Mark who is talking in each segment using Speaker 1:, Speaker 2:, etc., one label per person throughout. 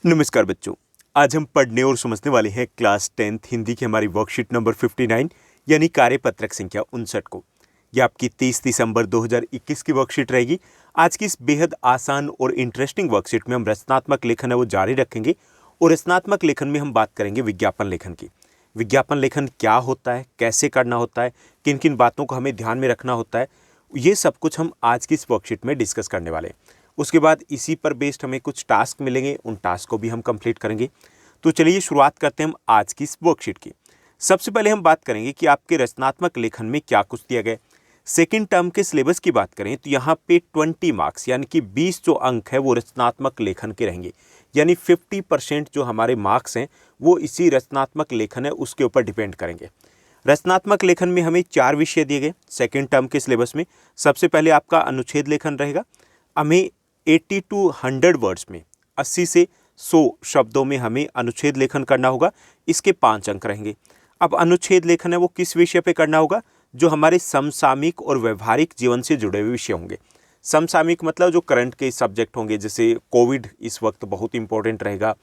Speaker 1: नमस्कार बच्चों। आज हम पढ़ने और समझने वाले हैं क्लास 10th हिंदी की हमारी वर्कशीट नंबर 59 यानी कार्यपत्रक संख्या 59 को। यह आपकी 30 दिसंबर 2021 की वर्कशीट रहेगी। आज की इस बेहद आसान और इंटरेस्टिंग वर्कशीट में हम रचनात्मक लेखन है वो जारी रखेंगे और रचनात्मक लेखन में हम बात करेंगे विज्ञापन लेखन की। विज्ञापन लेखन क्या होता है, कैसे करना होता है, किन किन बातों को हमें ध्यान में रखना होता है, ये सब कुछ हम आज की इस वर्कशीट में डिस्कस करने वाले हैं। उसके बाद इसी पर बेस्ड हमें कुछ टास्क मिलेंगे, उन टास्क को भी हम कंप्लीट करेंगे। तो चलिए शुरुआत करते हैं हम आज की इस वर्कशीट की। सबसे पहले हम बात करेंगे कि आपके रचनात्मक लेखन में क्या कुछ दिया गया। सेकंड टर्म के सिलेबस की बात करें तो यहाँ पे 20 मार्क्स यानी कि 20 जो अंक है वो रचनात्मक लेखन के रहेंगे, यानी 50% जो हमारे मार्क्स हैं वो इसी रचनात्मक लेखन है उसके ऊपर डिपेंड करेंगे। रचनात्मक लेखन में हमें 4 विषय दिए गए सेकंड टर्म के सिलेबस में। सबसे पहले आपका अनुच्छेद लेखन रहेगा। हमें 80 to 100 वर्ड्स में 80 से 100 शब्दों में हमें अनुच्छेद लेखन करना होगा। इसके 5 अंक रहेंगे। अब अनुच्छेद लेखन है वो किस विषय पे करना होगा? जो हमारे समसामयिक और व्यवहारिक जीवन से जुड़े हुए विषय होंगे। समसामयिक मतलब जो करंट के सब्जेक्ट होंगे, जैसे कोविड इस वक्त बहुत इंपॉर्टेंट रहेगा,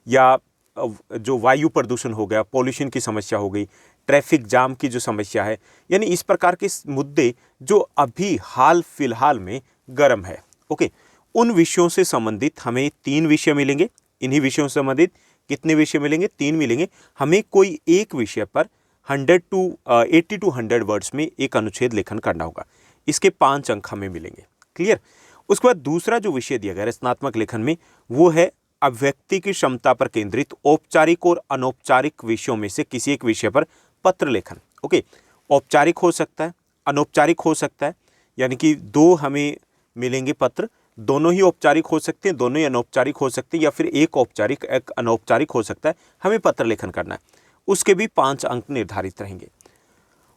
Speaker 1: या जो वायु प्रदूषण हो गया, पॉल्यूशन की समस्या हो गई, ट्रैफिक जाम की जो समस्या है, यानी इस प्रकार के मुद्दे जो अभी हाल फिलहाल में गर्म है। ओके, उन विषयों से संबंधित हमें 3 विषय मिलेंगे। इन्हीं विषयों से संबंधित कितने विषय मिलेंगे? 3 मिलेंगे। हमें कोई एक विषय पर 80 to 100 वर्ड्स में एक अनुच्छेद लेखन करना होगा। इसके 5 अंक हमें मिलेंगे। क्लियर? उसके बाद दूसरा जो विषय दिया गया रचनात्मक लेखन में वो है अभिव्यक्ति की क्षमता पर केंद्रित औपचारिक और अनौपचारिक विषयों में से किसी एक विषय पर पत्र लेखन। ओके, औपचारिक हो सकता है, अनौपचारिक हो सकता है, यानी कि 2 हमें मिलेंगे पत्र। दोनों ही औपचारिक हो सकते हैं, दोनों ही अनौपचारिक हो सकते हैं, या फिर एक औपचारिक एक अनौपचारिक हो सकता है। हमें पत्र लेखन करना है, उसके भी 5 अंक निर्धारित रहेंगे।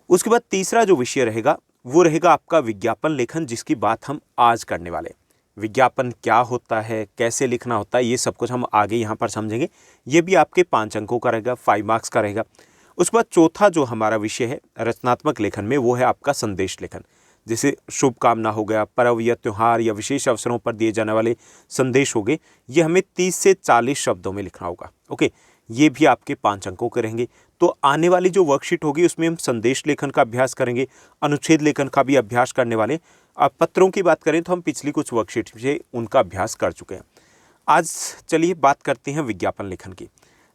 Speaker 1: उसके बाद तीसरा जो विषय रहेगा वो रहेगा आपका विज्ञापन लेखन, जिसकी बात हम आज करने वाले हैं। विज्ञापन क्या होता है, कैसे लिखना होता है, ये सब कुछ हम आगे यहाँ पर समझेंगे। ये भी आपके 5 अंकों का रहेगा, 5 मार्क्स का रहेगा। उसके बाद चौथा जो हमारा विषय है रचनात्मक लेखन में वो है आपका संदेश लेखन। जैसे शुभकामना हो गया, पर्व या त्यौहार या विशेष अवसरों पर दिए जाने वाले संदेश हो गए, ये हमें 30 से 40 शब्दों में लिखना होगा। ओके, ये भी आपके 5 अंकों के रहेंगे। तो आने वाली जो वर्कशीट होगी उसमें हम संदेश लेखन का अभ्यास करेंगे, अनुच्छेद लेखन का भी अभ्यास करने वाले। अब पत्रों की बात करें तो हम पिछली कुछ वर्कशीट से उनका अभ्यास कर चुके हैं। आज चलिए बात करते हैं विज्ञापन लेखन की।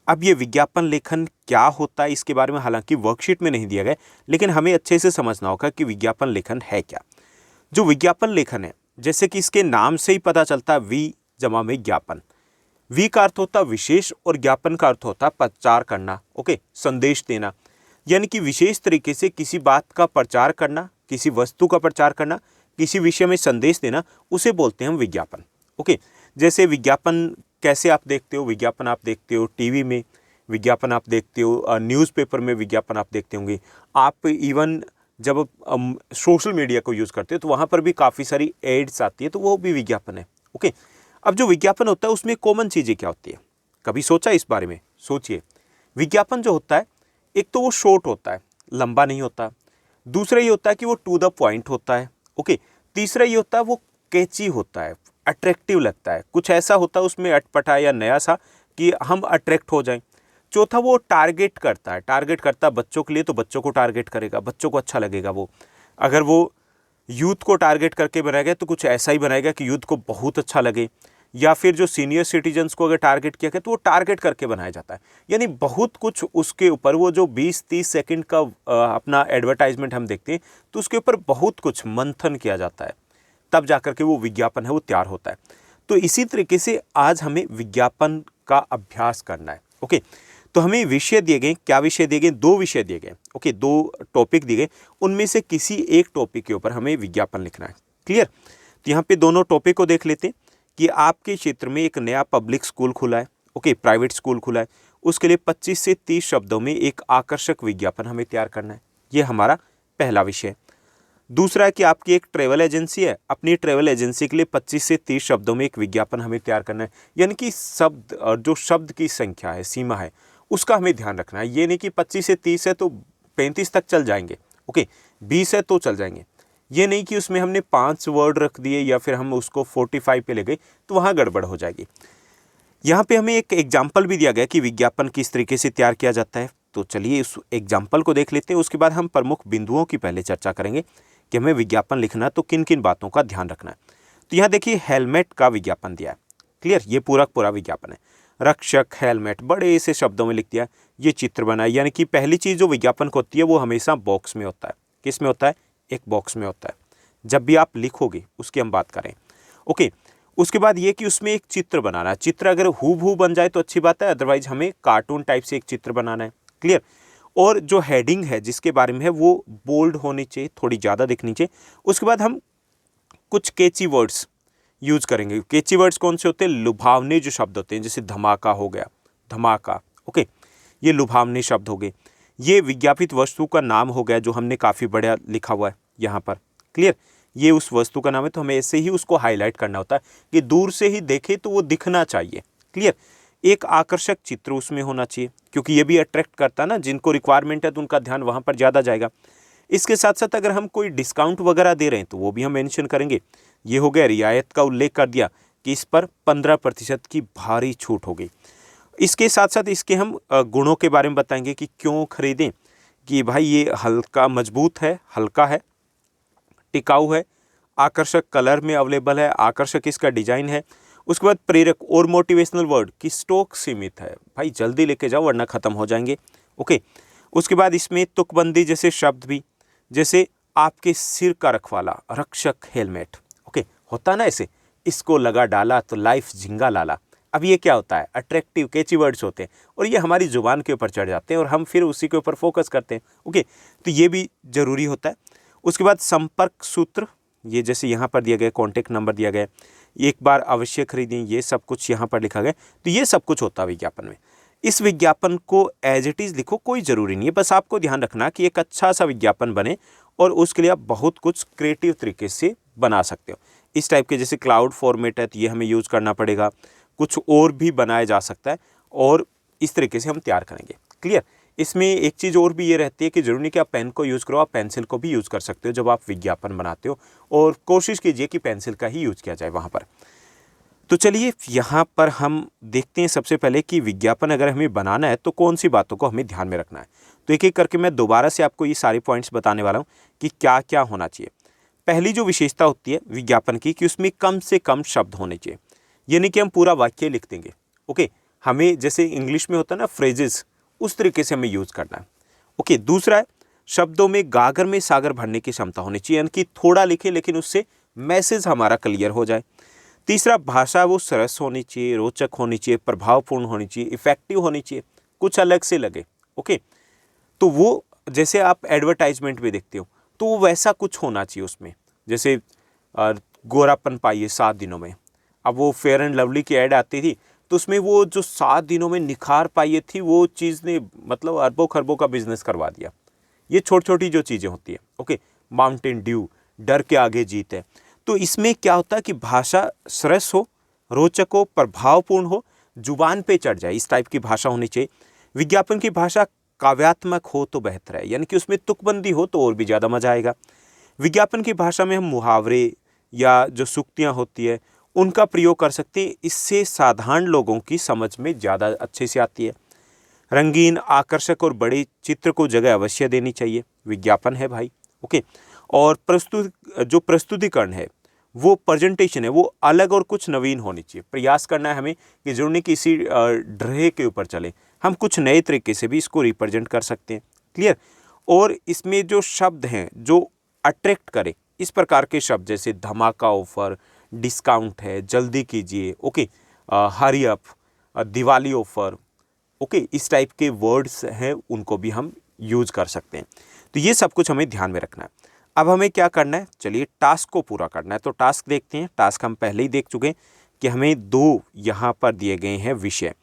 Speaker 1: अब ये विज्ञापन लेखन क्या होता है इसके बारे में हालांकि वर्कशीट में नहीं दिया गया, लेकिन हमें अच्छे से समझना होगा कि विज्ञापन लेखन है क्या। जो विज्ञापन लेखन है, जैसे कि इसके नाम से ही पता चलता है, वी जमा में ज्ञापन। वी का अर्थ होता है विशेष और ज्ञापन का अर्थ होता है प्रचार करना। ओके, संदेश देना, यानी कि विशेष तरीके से किसी बात का प्रचार करना, किसी वस्तु का प्रचार करना, किसी विषय में संदेश देना, उसे बोलते हैं हम विज्ञापन। ओके, जैसे विज्ञापन कैसे आप देखते हो? विज्ञापन आप देखते हो टीवी में, विज्ञापन आप देखते हो न्यूज़पेपर में, विज्ञापन आप देखते होंगे। आप इवन जब सोशल मीडिया को यूज़ करते हो तो वहाँ पर भी काफ़ी सारी एड्स आती है, तो वो भी विज्ञापन है। ओके, अब जो विज्ञापन होता है उसमें कॉमन चीज़ें क्या होती है? कभी सोचा इस बारे में? सोचिए। विज्ञापन जो होता है, एक तो वो शॉर्ट होता है, लंबा नहीं होता। दूसरा ये होता है कि वो टू द पॉइंट होता है। ओके, तीसरा ये होता है वो कैची होता है, अट्रैक्टिव लगता है, कुछ ऐसा होता है उसमें अटपटा या नया सा कि हम अट्रैक्ट हो जाएं। चौथा वो टारगेट करता है, बच्चों के लिए तो बच्चों को टारगेट करेगा, बच्चों को अच्छा लगेगा वो। अगर वो यूथ को टारगेट करके बनाएगा तो कुछ ऐसा ही बनाएगा कि यूथ को बहुत अच्छा लगे, या फिर जो सीनियर सिटीजन्स को अगर टारगेट किया गया तो वो टारगेट करके बनाया जाता है। यानी बहुत कुछ उसके ऊपर, वो जो 20-30 सेकंड का अपना एडवर्टाइजमेंट हम देखते हैं तो उसके ऊपर बहुत कुछ मंथन किया जाता है, तब जाकर के वो विज्ञापन है वो तैयार होता है। तो इसी तरीके से आज हमें विज्ञापन का अभ्यास करना है। ओके, तो हमें विषय दिए गए, क्या विषय दिए गए? 2 विषय दिए गए। ओके, 2 टॉपिक दिए गए, उनमें से किसी एक टॉपिक के ऊपर हमें विज्ञापन लिखना है। क्लियर? तो यहाँ पे दोनों टॉपिक को देख लेते हैं कि आपके क्षेत्र में एक नया पब्लिक स्कूल खुला है। ओके, प्राइवेट स्कूल खुला है, उसके लिए 25 से 30 शब्दों में एक आकर्षक विज्ञापन हमें तैयार करना है। ये हमारा पहला विषय है। दूसरा है कि आपकी एक ट्रैवल एजेंसी है, अपनी ट्रैवल एजेंसी के लिए 25 से 30 शब्दों में एक विज्ञापन हमें तैयार करना है। यानी कि शब्द, जो शब्द की संख्या है, सीमा है, उसका हमें ध्यान रखना है। ये नहीं कि 25 से 30 है तो 35 तक चल जाएंगे। ओके, 20 है तो चल जाएंगे। ये नहीं कि उसमें हमने 5 वर्ड रख दिए या फिर हम उसको 45 पे ले गए तो वहाँ गड़बड़ हो जाएगी। यहाँ पे हमें एक एग्जाम्पल भी दिया गया कि विज्ञापन किस तरीके से तैयार किया जाता है। तो चलिए उस एग्जाम्पल को देख लेते हैं, उसके बाद हम प्रमुख बिंदुओं की पहले चर्चा करेंगे कि हमें विज्ञापन लिखना तो किन किन बातों का ध्यान रखना है। तो यहाँ देखिए हेलमेट का विज्ञापन दिया है, क्लियर, ये पूरा विज्ञापन है। रक्षक हेलमेट बड़े से शब्दों में लिख दिया, ये चित्र बनाया, यानी कि पहली चीज़ जो विज्ञापन को होती है वो हमेशा बॉक्स में होता है। किस में होता है? एक बॉक्स में होता है। जब भी आप लिखोगे उसकी हम बात करें, ओके। उसके बाद ये कि उसमें एक चित्र बनाना है। चित्र अगर हूबहू बन जाए तो अच्छी बात है, अदरवाइज हमें कार्टून टाइप से एक चित्र बनाना है, क्लियर। और जो हेडिंग है जिसके बारे में है वो बोल्ड होनी चाहिए, थोड़ी ज़्यादा दिखनी चाहिए। उसके बाद हम कुछ कैची वर्ड्स यूज करेंगे। कैची वर्ड्स कौन से होते हैं? लुभावने जो शब्द होते हैं, जैसे धमाका हो गया, धमाका, ओके, ये लुभावने शब्द हो गए। ये विज्ञापित वस्तु का नाम हो गया जो हमने काफ़ी बढ़िया लिखा हुआ है यहाँ पर, क्लियर। ये उस वस्तु का नाम है, तो हमें ऐसे ही उसको हाईलाइट करना होता है कि दूर से ही देखे तो वो दिखना चाहिए, क्लियर। एक आकर्षक चित्र उसमें होना चाहिए, क्योंकि ये भी अट्रैक्ट करता है ना, जिनको रिक्वायरमेंट है तो उनका ध्यान वहाँ पर ज़्यादा जाएगा। इसके साथ साथ अगर हम कोई डिस्काउंट वगैरह दे रहे हैं तो वो भी हम मेंशन करेंगे। ये हो गया, रियायत का उल्लेख कर दिया कि इस पर 15% की भारी छूट होगी। इसके साथ साथ इसके हम गुणों के बारे में बताएंगे कि क्यों खरीदें, कि भाई ये हल्का मजबूत है, हल्का है, टिकाऊ है, आकर्षक कलर में अवेलेबल है, आकर्षक इसका डिजाइन है। उसके बाद प्रेरक और मोटिवेशनल वर्ड की स्टॉक सीमित है, भाई जल्दी लेके जाओ वरना खत्म हो जाएंगे, ओके। उसके बाद इसमें तुकबंदी जैसे शब्द भी, जैसे आपके सिर का रखवाला, रक्षक हेलमेट, ओके, होता ना ऐसे, इसको लगा डाला तो लाइफ झिंगा लाला। अब ये क्या होता है? अट्रैक्टिव कैची वर्ड्स होते हैं और ये हमारी जुबान के ऊपर चढ़ जाते हैं और हम फिर उसी के ऊपर फोकस करते हैं, ओके। तो ये भी जरूरी होता है। उसके बाद संपर्क सूत्र, ये जैसे यहाँ पर दिया गया, कॉन्टैक्ट नंबर दिया गया, एक बार अवश्य खरीदें, ये सब कुछ यहाँ पर लिखा गया। तो ये सब कुछ होता है विज्ञापन में। इस विज्ञापन को एज इट इज़ लिखो, कोई ज़रूरी नहीं है, बस आपको ध्यान रखना कि एक अच्छा सा विज्ञापन बने और उसके लिए आप बहुत कुछ क्रिएटिव तरीके से बना सकते हो। इस टाइप के जैसे क्लाउड फॉर्मेट है तो ये हमें यूज़ करना पड़ेगा, कुछ और भी बनाया जा सकता है और इस तरीके से हम तैयार करेंगे, क्लियर। इसमें एक चीज़ और भी ये रहती है कि ज़रूरी नहीं कि आप पेन को यूज़ करो, आप पेंसिल को भी यूज़ कर सकते हो जब आप विज्ञापन बनाते हो, और कोशिश कीजिए कि पेंसिल का ही यूज़ किया जाए वहाँ पर। तो चलिए यहाँ पर हम देखते हैं सबसे पहले कि विज्ञापन अगर हमें बनाना है तो कौन सी बातों को हमें ध्यान में रखना है। तो एक एक करके मैं दोबारा से आपको ये सारे पॉइंट्स बताने वाला हूँ कि क्या क्या होना चाहिए। पहली जो विशेषता होती है विज्ञापन की कि उसमें कम से कम शब्द होने चाहिए, यानी कि हम पूरा वाक्य लिख देंगे, ओके। हमें जैसे इंग्लिश में होता है ना फ्रेजेस, उस तरीके से हमें यूज़ करना है, ओके। दूसरा है शब्दों में गागर में सागर भरने की क्षमता होनी चाहिए, यानी कि थोड़ा लिखे लेकिन उससे मैसेज हमारा क्लियर हो जाए। तीसरा, भाषा वो सरस होनी चाहिए, रोचक होनी चाहिए, प्रभावपूर्ण होनी चाहिए, इफेक्टिव होनी चाहिए, कुछ अलग से लगे, ओके। तो वो जैसे आप एडवर्टाइजमेंट में देखते हो तो वो वैसा कुछ होना चाहिए उसमें, जैसे गोरापन पाइए 7 दिनों में। अब वो फेयर एंड लवली की ऐड आती थी तो उसमें वो जो 7 दिनों में निखार पाइए थी, वो चीज़ ने मतलब अरबों खरबों का बिजनेस करवा दिया। ये छोटी छोटी जो चीज़ें होती है, ओके। माउंटेन ड्यू, डर के आगे जीत है। तो इसमें क्या होता है कि भाषा सरस हो, रोचक हो, प्रभावपूर्ण हो, जुबान पे चढ़ जाए, इस टाइप की भाषा होनी चाहिए। विज्ञापन की भाषा काव्यात्मक हो तो बेहतर है, यानी कि उसमें तुकबंदी हो तो और भी ज़्यादा मजा आएगा। विज्ञापन की भाषा में हम मुहावरे या जो सूक्तियाँ होती है उनका प्रयोग कर सकते हैं, इससे साधारण लोगों की समझ में ज़्यादा अच्छे से आती है। रंगीन, आकर्षक और बड़े चित्र को जगह अवश्य देनी चाहिए, विज्ञापन है भाई, ओके। और प्रस्तुतिकरण है, वो प्रेजेंटेशन है, वो अलग और कुछ नवीन होनी चाहिए। प्रयास करना है हमें कि जरूर नहीं कि इसी ड्रे के ऊपर चले, हम कुछ नए तरीके से भी इसको रिप्रेजेंट कर सकते हैं, क्लियर। और इसमें जो शब्द हैं जो अट्रैक्ट करें, इस प्रकार के शब्द जैसे धमाका ऑफर, डिस्काउंट है, जल्दी कीजिए, okay, hurry up, Diwali offer, okay, इस टाइप के वर्ड्स हैं उनको भी हम यूज कर सकते हैं। तो ये सब कुछ हमें ध्यान में रखना है। अब हमें क्या करना है, चलिए टास्क को पूरा करना है। तो टास्क देखते हैं। टास्क हम पहले ही देख चुके हैं कि हमें 2 यहाँ पर दिए गए हैं विषय,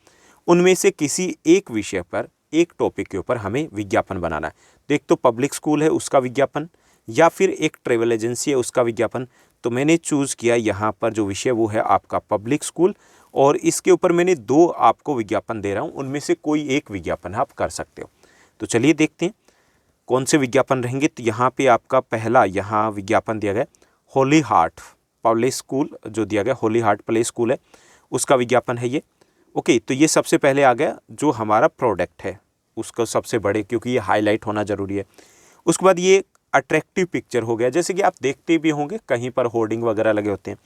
Speaker 1: उनमें से किसी एक विषय पर, एक टॉपिक के ऊपर हमें विज्ञापन बनाना है। तो एक तो पब्लिक स्कूल है उसका विज्ञापन, या फिर एक ट्रेवल एजेंसी है उसका विज्ञापन। तो मैंने चूज़ किया यहाँ पर जो विषय वो है आपका पब्लिक स्कूल, और इसके ऊपर मैंने 2 आपको विज्ञापन दे रहा हूँ, उनमें से कोई एक विज्ञापन आप कर सकते हो। तो चलिए देखते हैं कौन से विज्ञापन रहेंगे। तो यहाँ पे आपका पहला यहाँ विज्ञापन दिया गया होली हार्ट प्ले स्कूल, जो दिया गया होली हार्ट प्ले स्कूल है उसका विज्ञापन है ये। ओके, तो ये सबसे पहले आ गया जो हमारा प्रोडक्ट है उसको सबसे बड़े, क्योंकि ये हाईलाइट होना ज़रूरी है। उसके बाद ये अट्रैक्टिव पिक्चर हो गया, जैसे कि आप देखते भी होंगे कहीं पर होर्डिंग वगैरह लगे होते हैं।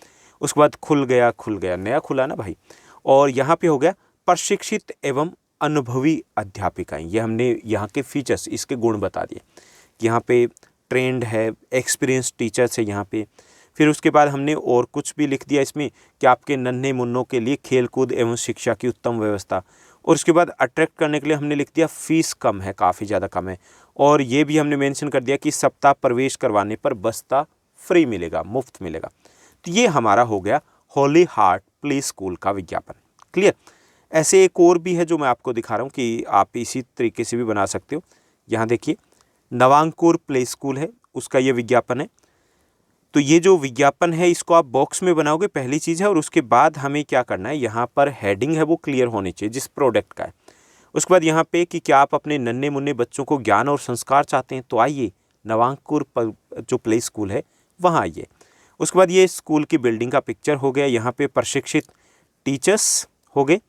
Speaker 1: उसके बाद खुल गया, नया खुला ना भाई। और यहाँ पे हो गया प्रशिक्षित एवं अनुभवी अध्यापिकाएं। ये हमने यहाँ के फीचर्स, इसके गुण बता दिए कि यहाँ पे ट्रेंड है, एक्सपीरियंस टीचर्स है यहाँ पे। फिर उसके बाद हमने और कुछ भी लिख दिया इसमें कि आपके नन्हे मुन्नों के लिए खेलकूद एवं शिक्षा की उत्तम व्यवस्था। और उसके बाद अट्रैक्ट करने के लिए हमने लिख दिया फीस कम है, काफ़ी ज़्यादा कम है। और ये भी हमने मेंशन कर दिया कि सप्ताह प्रवेश करवाने पर बस्ता फ्री मिलेगा, मुफ्त मिलेगा। तो ये हमारा हो गया होली हार्ट प्ले स्कूल का विज्ञापन। क्लियर। ऐसे एक और भी है जो मैं आपको दिखा रहा हूँ कि आप इसी तरीके से भी बना सकते हो। यहाँ देखिए, नवांकुर प्ले स्कूल है, उसका ये विज्ञापन है। तो ये जो विज्ञापन है इसको आप बॉक्स में बनाओगे, पहली चीज़ है। और उसके बाद हमें क्या करना है, यहाँ पर हेडिंग है वो क्लियर होनी चाहिए जिस प्रोडक्ट का है। उसके बाद यहाँ पे कि क्या आप अपने नन्हे मुन्ने बच्चों को ज्ञान और संस्कार चाहते हैं, तो आइए नवांकुर जो प्ले स्कूल है वहाँ आइए। उसके बाद ये स्कूल की बिल्डिंग का पिक्चर हो गया। यहाँ पे प्रशिक्षित टीचर्स हो गए।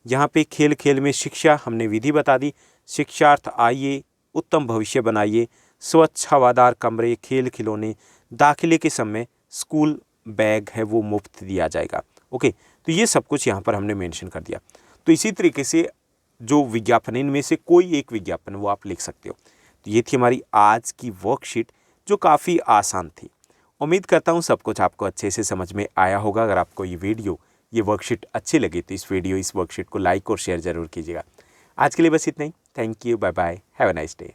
Speaker 1: यहाँ पे खेल खेल में शिक्षा, हमने विधि बता दी। शिक्षार्थ आइए, उत्तम भविष्य बनाइए, स्वच्छ हवादार कमरे, खेल खिलौने, दाखिले के समय स्कूल बैग है वो मुफ्त दिया जाएगा। ओके, तो ये सब कुछ यहाँ पर हमने मेंशन कर दिया। तो इसी तरीके से जो विज्ञापन, इनमें से कोई एक विज्ञापन वो आप लिख सकते हो। तो ये थी हमारी आज की वर्कशीट जो काफ़ी आसान थी। उम्मीद करता हूँ सब कुछ आपको अच्छे से समझ में आया होगा। अगर आपको ये वर्कशीट अच्छी लगी तो इस वर्कशीट को लाइक और शेयर ज़रूर कीजिएगा। आज के लिए बस इतना ही। Thank you, bye bye, have a nice day.